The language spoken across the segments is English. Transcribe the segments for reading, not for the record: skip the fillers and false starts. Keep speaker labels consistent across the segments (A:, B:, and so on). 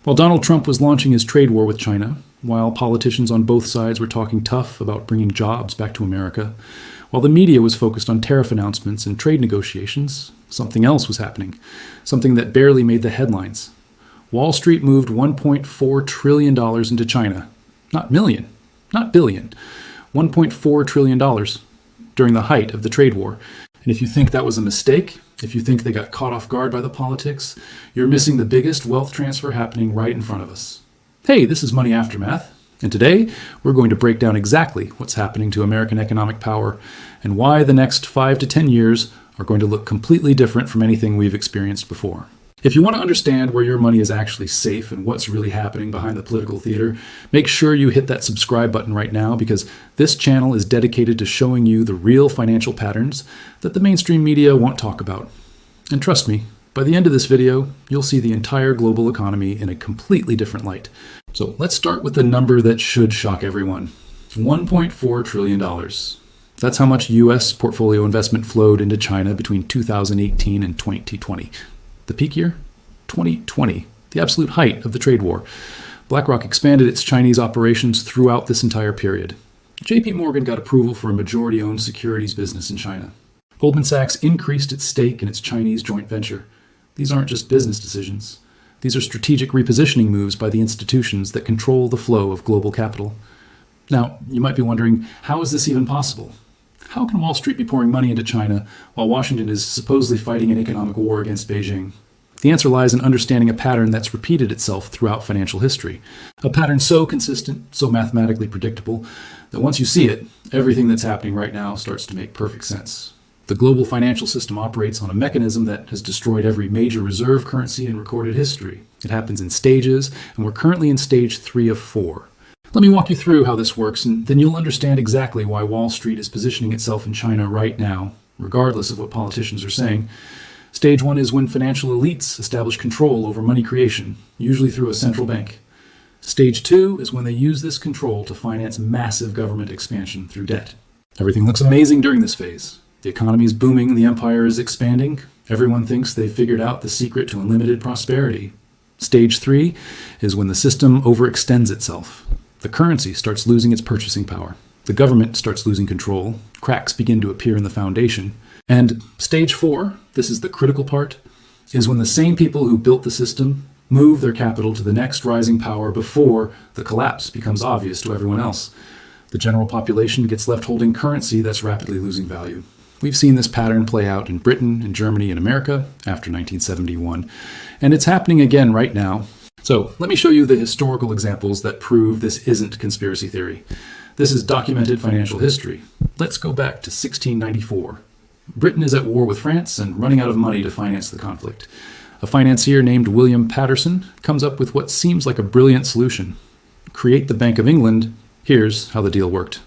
A: While Donald Trump was launching his trade war with China, while politicians on both sides were talking tough about bringing jobs back to America, while the media was focused on tariff announcements and trade negotiations, something else was happening, something that barely made the headlines. Wall Street moved $1.4 trillion into China. Not million, not billion. $1.4 trillion during the height of the trade war. And if you think that was a mistake, if you think they got caught off guard by the politics, you're missing the biggest wealth transfer happening right in front of us. Hey, this is Money Aftermath, and today we're going to break down exactly what's happening to American economic power and why the next 5 to 10 years are going to look completely different from anything we've experienced before. If you want to understand where your money is actually safe and what's really happening behind the political theater, make sure you hit that subscribe button right now, because this channel is dedicated to showing you the real financial patterns that the mainstream media won't talk about. And trust me, by the end of this video, you'll see the entire global economy in a completely different light. So let's start with the number that should shock everyone. $1.4 trillion. That's how much U.S. portfolio investment flowed into China between 2018 and 2020. The peak year? 2020, the absolute height of the trade war. BlackRock expanded its Chinese operations throughout this entire period. JP Morgan got approval for a majority-owned securities business in China. Goldman Sachs increased its stake in its Chinese joint venture. These aren't just business decisions. These are strategic repositioning moves by the institutions that control the flow of global capital. Now, you might be wondering, how is this even possible? How can Wall Street be pouring money into China while Washington is supposedly fighting an economic war against Beijing? The answer lies in understanding a pattern that's repeated itself throughout financial history. A pattern so consistent, so mathematically predictable, that once you see it, everything that's happening right now starts to make perfect sense. The global financial system operates on a mechanism that has destroyed every major reserve currency in recorded history. It happens in stages, and we're currently in stage 3 of 4. Let me walk you through how this works, and then you'll understand exactly why Wall Street is positioning itself in China right now, regardless of what politicians are saying. Stage 1 is when financial elites establish control over money creation, usually through a central bank. Stage 2 is when they use this control to finance massive government expansion through debt. Everything looks amazing during this phase. The economy is booming, the empire is expanding. Everyone thinks they've figured out the secret to unlimited prosperity. Stage 3 is when the system overextends itself. The currency starts losing its purchasing power. The government starts losing control. Cracks begin to appear in the foundation. And stage 4, this is the critical part, is when the same people who built the system move their capital to the next rising power before the collapse becomes obvious to everyone else. The general population gets left holding currency that's rapidly losing value. We've seen this pattern play out in Britain and Germany and America after 1971, and it's happening again right now. So let me show you the historical examples that prove this isn't conspiracy theory. This is documented financial history. Let's go back to 1694. Britain is at war with France and running out of money to finance the conflict. A financier named William Patterson comes up with what seems like a brilliant solution. Create the Bank of England. Here's how the deal worked.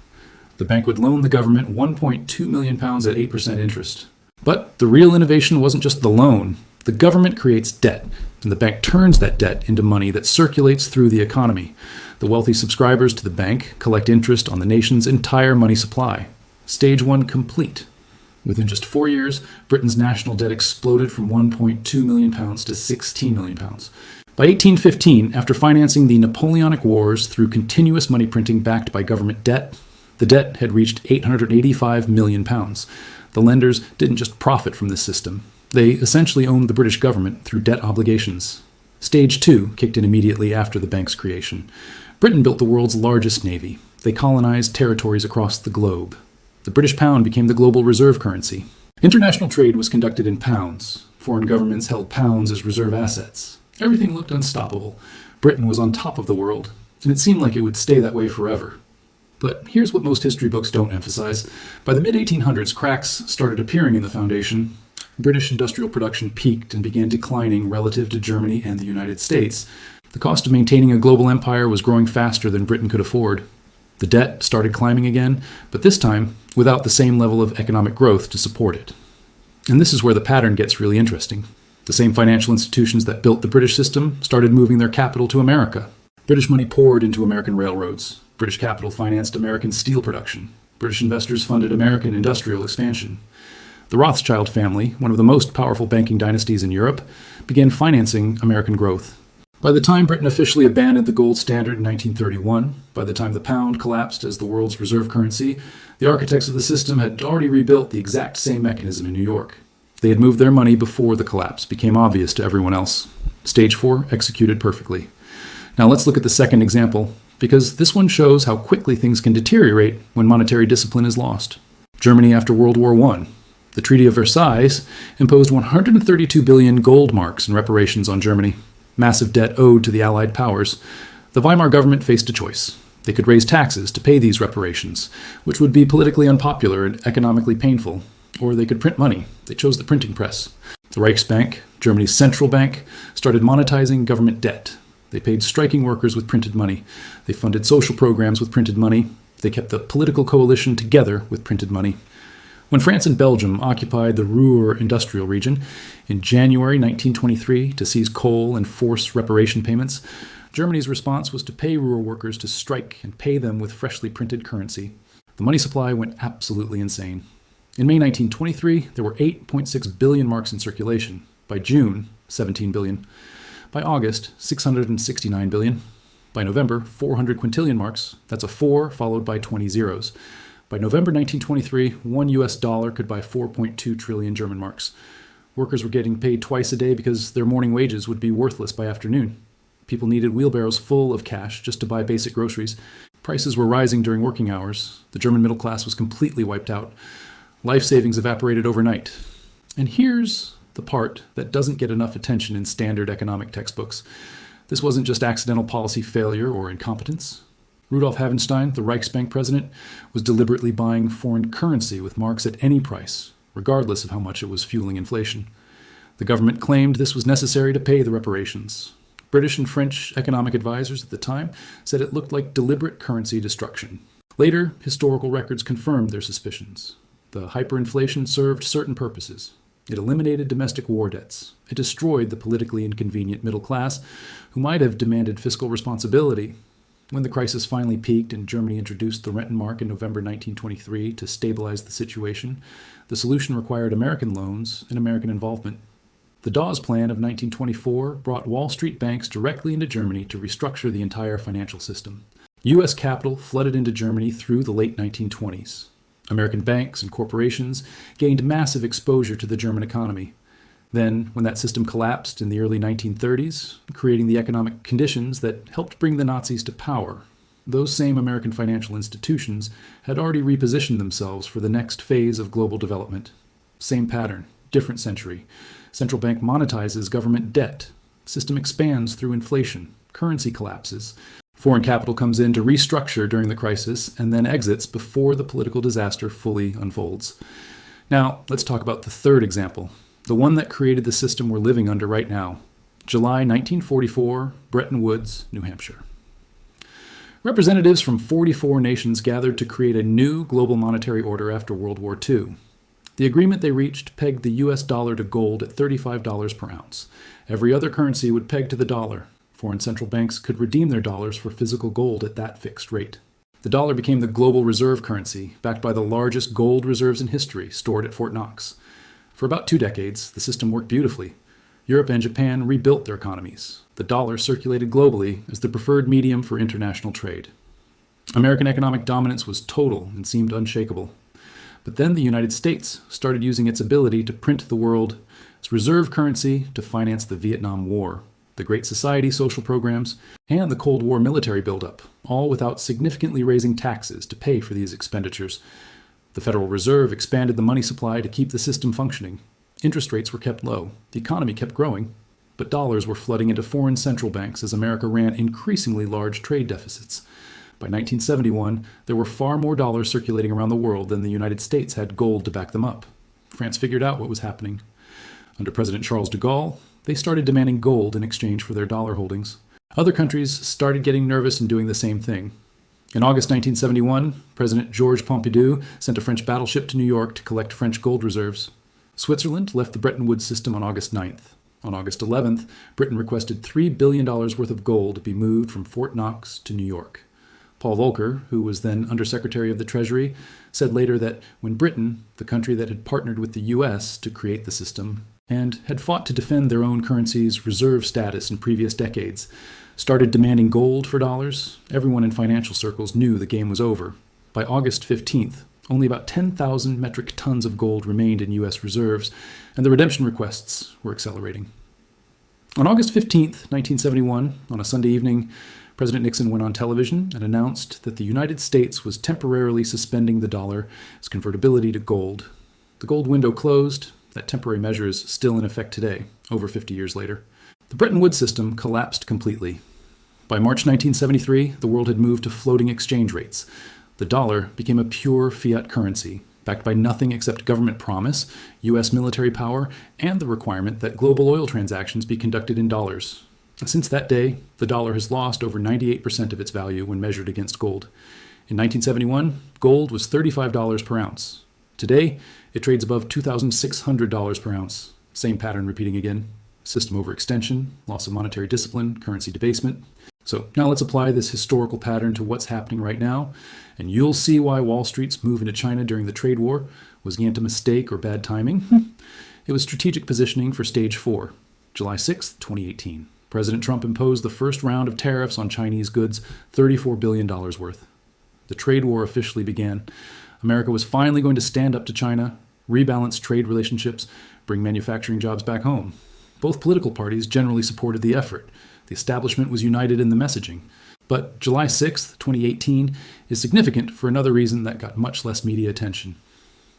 A: The bank would loan the government £1.2 million at 8% interest. But the real innovation wasn't just the loan. The government creates debt, and the bank turns that debt into money that circulates through the economy. The wealthy subscribers to the bank collect interest on the nation's entire money supply. Stage 1 complete. Within just 4 years, Britain's national debt exploded from £1.2 million to £16 million. By 1815, after financing the Napoleonic Wars through continuous money printing backed by government debt, the debt had reached £885 million. The lenders didn't just profit from this system. They essentially owned the British government through debt obligations. Stage 2 kicked in immediately after the bank's creation. Britain built the world's largest navy. They colonized territories across the globe. The British pound became the global reserve currency. International trade was conducted in pounds. Foreign governments held pounds as reserve assets. Everything looked unstoppable. Britain was on top of the world, and it seemed like it would stay that way forever. But here's what most history books don't emphasize. By the mid-1800s, cracks started appearing in the foundation. British industrial production peaked and began declining relative to Germany and the United States. The cost of maintaining a global empire was growing faster than Britain could afford. The debt started climbing again, but this time without the same level of economic growth to support it. And this is where the pattern gets really interesting. The same financial institutions that built the British system started moving their capital to America. British money poured into American railroads. British capital financed American steel production. British investors funded American industrial expansion. The Rothschild family, one of the most powerful banking dynasties in Europe, began financing American growth. By the time Britain officially abandoned the gold standard in 1931, by the time the pound collapsed as the world's reserve currency, the architects of the system had already rebuilt the exact same mechanism in New York. They had moved their money before the collapse became obvious to everyone else. Stage 4 executed perfectly. Now let's look at the second example, because this one shows how quickly things can deteriorate when monetary discipline is lost. Germany after World War I. The Treaty of Versailles imposed 132 billion gold marks in reparations on Germany. Massive debt owed to the Allied powers. The Weimar government faced a choice. They could raise taxes to pay these reparations, which would be politically unpopular and economically painful, or they could print money. They chose the printing press. The Reichsbank, Germany's central bank, started monetizing government debt. They paid striking workers with printed money. They funded social programs with printed money. They kept the political coalition together with printed money. When France and Belgium occupied the Ruhr industrial region in January 1923 to seize coal and force reparation payments, Germany's response was to pay Ruhr workers to strike and pay them with freshly printed currency. The money supply went absolutely insane. In May 1923, there were 8.6 billion marks in circulation. By June, 17 billion. By August, 669 billion. By November, 400 quintillion marks. That's a 4 followed by 20 zeros. By November 1923, $1 US could buy 4.2 trillion German marks. Workers were getting paid twice a day because their morning wages would be worthless by afternoon. People needed wheelbarrows full of cash just to buy basic groceries. Prices were rising during working hours. The German middle class was completely wiped out. Life savings evaporated overnight. And here's the part that doesn't get enough attention in standard economic textbooks. This wasn't just accidental policy failure or incompetence. Rudolf Havenstein, the Reichsbank president, was deliberately buying foreign currency with marks at any price, regardless of how much it was fueling inflation. The government claimed this was necessary to pay the reparations. British and French economic advisors at the time said it looked like deliberate currency destruction. Later, historical records confirmed their suspicions. The hyperinflation served certain purposes. It eliminated domestic war debts. It destroyed the politically inconvenient middle class, who might have demanded fiscal responsibility. When the crisis finally peaked and Germany introduced the Rentenmark in November 1923 to stabilize the situation, the solution required American loans and American involvement. The Dawes Plan of 1924 brought Wall Street banks directly into Germany to restructure the entire financial system. U.S. capital flooded into Germany through the late 1920s. American banks and corporations gained massive exposure to the German economy. Then, when that system collapsed in the early 1930s, creating the economic conditions that helped bring the Nazis to power, those same American financial institutions had already repositioned themselves for the next phase of global development. Same pattern, different century. Central bank monetizes government debt. System expands through inflation. Currency collapses. Foreign capital comes in to restructure during the crisis and then exits before the political disaster fully unfolds. Now, let's talk about the third example, the one that created the system we're living under right now. July 1944, Bretton Woods, New Hampshire. Representatives from 44 nations gathered to create a new global monetary order after World War II. The agreement they reached pegged the US dollar to gold at $35 per ounce. Every other currency would peg to the dollar. Foreign central banks could redeem their dollars for physical gold at that fixed rate. The dollar became the global reserve currency, backed by the largest gold reserves in history, stored at Fort Knox. For about 2 decades, the system worked beautifully. Europe and Japan rebuilt their economies. The dollar circulated globally as the preferred medium for international trade. American economic dominance was total and seemed unshakable. But then the United States started using its ability to print the world's reserve currency to finance the Vietnam War, the Great Society social programs, and the Cold War military buildup, all without significantly raising taxes to pay for these expenditures. The Federal Reserve expanded the money supply to keep the system functioning. Interest rates were kept low, the economy kept growing, but dollars were flooding into foreign central banks as America ran increasingly large trade deficits. By 1971, there were far more dollars circulating around the world than the United States had gold to back them up. France figured out what was happening. Under President Charles de Gaulle, they started demanding gold in exchange for their dollar holdings. Other countries started getting nervous and doing the same thing. In August 1971, President Georges Pompidou sent a French battleship to New York to collect French gold reserves. Switzerland left the Bretton Woods system on August 9th. On August 11th, Britain requested $3 billion worth of gold be moved from Fort Knox to New York. Paul Volcker, who was then Undersecretary of the Treasury, said later that when Britain, the country that had partnered with the U.S. to create the system, and had fought to defend their own currency's reserve status in previous decades, started demanding gold for dollars, everyone in financial circles knew the game was over. By August 15th, only about 10,000 metric tons of gold remained in U.S. reserves, and the redemption requests were accelerating. On August 15th, 1971, on a Sunday evening, President Nixon went on television and announced that the United States was temporarily suspending the dollar's convertibility to gold. The gold window closed. That temporary measure is still in effect today, over 50 years later. The Bretton Woods system collapsed completely. By March 1973, the world had moved to floating exchange rates. The dollar became a pure fiat currency, backed by nothing except government promise, U.S. military power, and the requirement that global oil transactions be conducted in dollars. Since that day, the dollar has lost over 98% of its value when measured against gold. In 1971, gold was $35 per ounce. Today, it trades above $2,600 per ounce. Same pattern repeating again. System overextension, loss of monetary discipline, currency debasement. So now let's apply this historical pattern to what's happening right now, and you'll see why Wall Street's move into China during the trade war was yet a mistake or bad timing. It was strategic positioning for Stage 4, July 6, 2018. President Trump imposed the first round of tariffs on Chinese goods, $34 billion worth. The trade war officially began. America was finally going to stand up to China, rebalance trade relationships, bring manufacturing jobs back home. Both political parties generally supported the effort. The establishment was united in the messaging. But July 6, 2018 is significant for another reason that got much less media attention.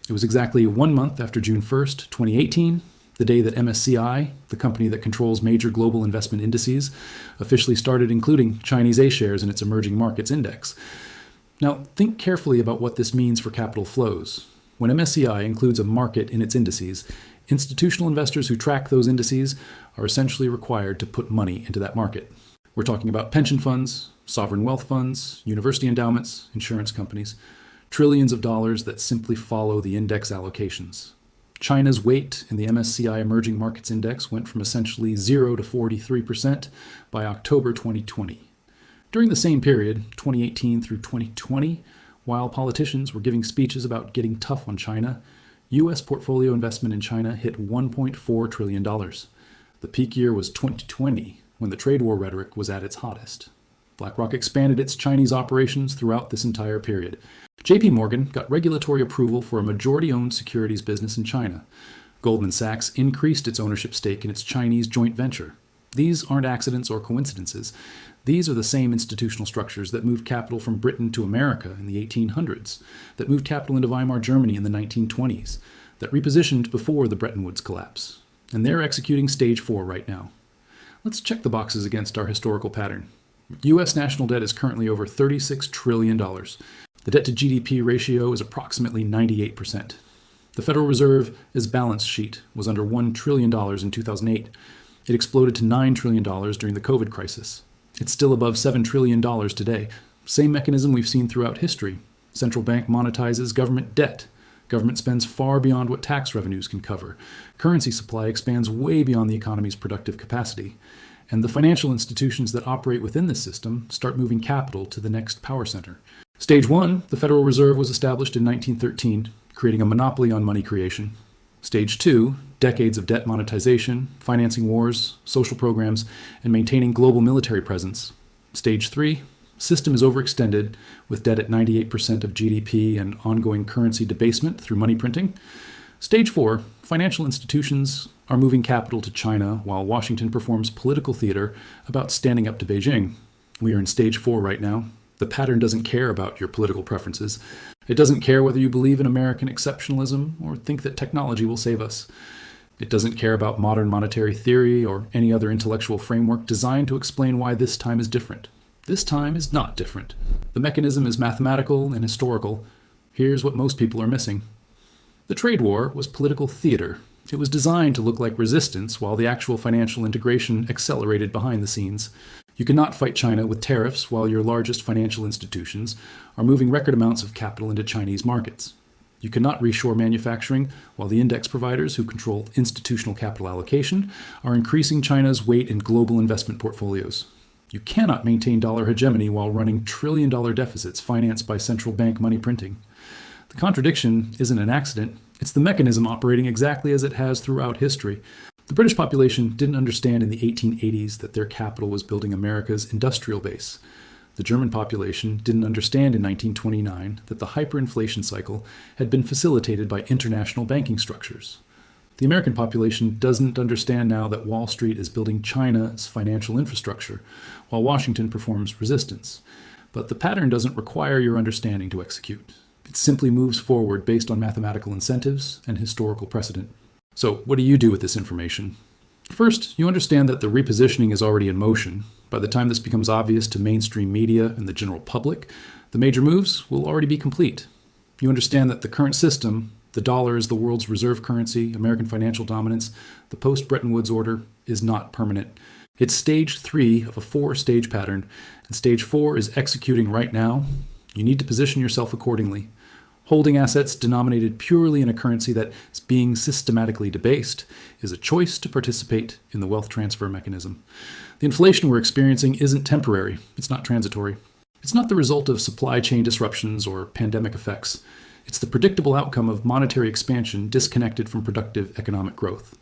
A: It was exactly 1 month after June 1st, 2018, the day that MSCI, the company that controls major global investment indices, officially started including Chinese A-shares in its emerging markets index. Now, think carefully about what this means for capital flows. When MSCI includes a market in its indices, institutional investors who track those indices are essentially required to put money into that market. We're talking about pension funds, sovereign wealth funds, university endowments, insurance companies, trillions of dollars that simply follow the index allocations. China's weight in the MSCI Emerging Markets Index went from essentially 0 to 43% by October 2020. During the same period, 2018 through 2020, while politicians were giving speeches about getting tough on China, U.S. portfolio investment in China hit $1.4 trillion. The peak year was 2020, when the trade war rhetoric was at its hottest. BlackRock expanded its Chinese operations throughout this entire period. J.P. Morgan got regulatory approval for a majority-owned securities business in China. Goldman Sachs increased its ownership stake in its Chinese joint venture. These aren't accidents or coincidences. These are the same institutional structures that moved capital from Britain to America in the 1800s, that moved capital into Weimar Germany in the 1920s, that repositioned before the Bretton Woods collapse. And they're executing Stage 4 right now. Let's check the boxes against our historical pattern. U.S. national debt is currently over $36 trillion. The debt-to-GDP ratio is approximately 98%. The Federal Reserve's balance sheet was under $1 trillion in 2008. It exploded to $9 trillion during the COVID crisis. It's still above $7 trillion today. Same mechanism we've seen throughout history. Central bank monetizes government debt. Government spends far beyond what tax revenues can cover. Currency supply expands way beyond the economy's productive capacity. And the financial institutions that operate within this system start moving capital to the next power center. Stage 1, the Federal Reserve was established in 1913, creating a monopoly on money creation. Stage 2, decades of debt monetization, financing wars, social programs, and maintaining global military presence. Stage 3, system is overextended with debt at 98% of GDP and ongoing currency debasement through money printing. Stage 4, financial institutions are moving capital to China while Washington performs political theater about standing up to Beijing. We are in Stage 4 right now. The pattern doesn't care about your political preferences. It doesn't care whether you believe in American exceptionalism or think that technology will save us. It doesn't care about modern monetary theory or any other intellectual framework designed to explain why this time is different. This time is not different. The mechanism is mathematical and historical. Here's what most people are missing. The trade war was political theater. It was designed to look like resistance while the actual financial integration accelerated behind the scenes. You cannot fight China with tariffs while your largest financial institutions are moving record amounts of capital into Chinese markets. You cannot reshore manufacturing while the index providers who control institutional capital allocation are increasing China's weight in global investment portfolios. You cannot maintain dollar hegemony while running trillion-dollar deficits financed by central bank money printing. The contradiction isn't an accident, It's the mechanism operating exactly as it has throughout history. The British population didn't understand in the 1880s that their capital was building America's industrial base. The German population didn't understand in 1929 that the hyperinflation cycle had been facilitated by international banking structures. The American population doesn't understand now that Wall Street is building China's financial infrastructure, while Washington performs resistance. But the pattern doesn't require your understanding to execute. It simply moves forward based on mathematical incentives and historical precedent. So, what do you do with this information? First, you understand that the repositioning is already in motion. By the time this becomes obvious to mainstream media and the general public, the major moves will already be complete. You understand that the current system, the dollar is the world's reserve currency, American financial dominance, the post-Bretton Woods order, is not permanent. It's stage 3 of a 4-stage pattern, and stage 4 is executing right now. You need to position yourself accordingly. Holding assets denominated purely in a currency that is being systematically debased is a choice to participate in the wealth transfer mechanism. The inflation we're experiencing isn't temporary. It's not transitory. It's not the result of supply chain disruptions or pandemic effects. It's the predictable outcome of monetary expansion disconnected from productive economic growth.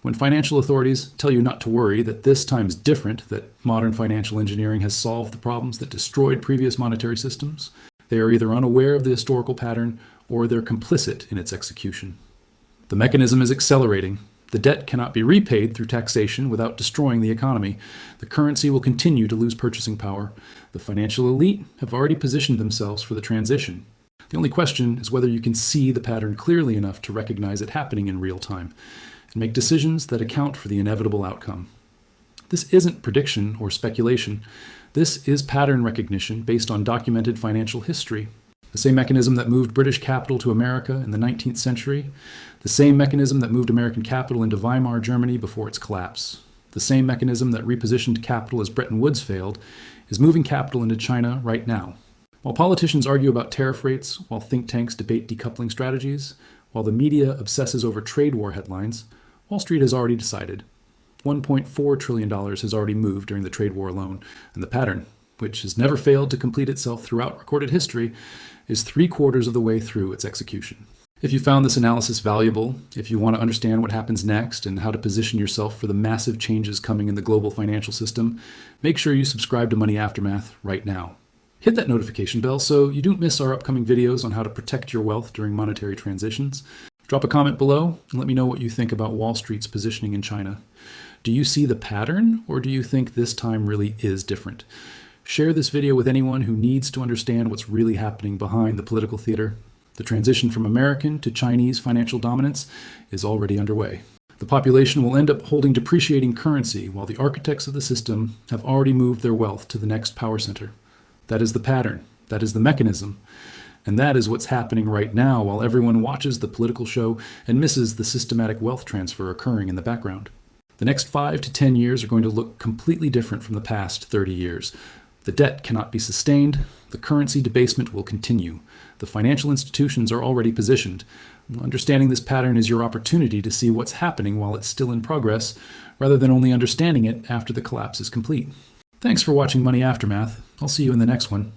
A: When financial authorities tell you not to worry, that this time's different, that modern financial engineering has solved the problems that destroyed previous monetary systems, they are either unaware of the historical pattern or they're complicit in its execution. The mechanism is accelerating. The debt cannot be repaid through taxation without destroying the economy. The currency will continue to lose purchasing power. The financial elite have already positioned themselves for the transition. The only question is whether you can see the pattern clearly enough to recognize it happening in real time and make decisions that account for the inevitable outcome. This isn't prediction or speculation. This is pattern recognition based on documented financial history. The same mechanism that moved British capital to America in the 19th century, the same mechanism that moved American capital into Weimar Germany before its collapse, the same mechanism that repositioned capital as Bretton Woods failed, is moving capital into China right now. While politicians argue about tariff rates, while think tanks debate decoupling strategies, while the media obsesses over trade war headlines, Wall Street has already decided. $1.4 trillion has already moved during the trade war alone, and the pattern, which has never failed to complete itself throughout recorded history, is 3/4 of the way through its execution. If you found this analysis valuable, if you want to understand what happens next and how to position yourself for the massive changes coming in the global financial system, make sure you subscribe to Money Aftermath right now. Hit that notification bell so you don't miss our upcoming videos on how to protect your wealth during monetary transitions. Drop a comment below and let me know what you think about Wall Street's positioning in China. Do you see the pattern, or do you think this time really is different? Share this video with anyone who needs to understand what's really happening behind the political theater. The transition from American to Chinese financial dominance is already underway. The population will end up holding depreciating currency, while the architects of the system have already moved their wealth to the next power center. That is the pattern. That is the mechanism. And that is what's happening right now while everyone watches the political show and misses the systematic wealth transfer occurring in the background. The next 5 to 10 years are going to look completely different from the past 30 years. The debt cannot be sustained. The currency debasement will continue. The financial institutions are already positioned. Understanding this pattern is your opportunity to see what's happening while it's still in progress, rather than only understanding it after the collapse is complete. Thanks for watching Money Aftermath. I'll see you in the next one.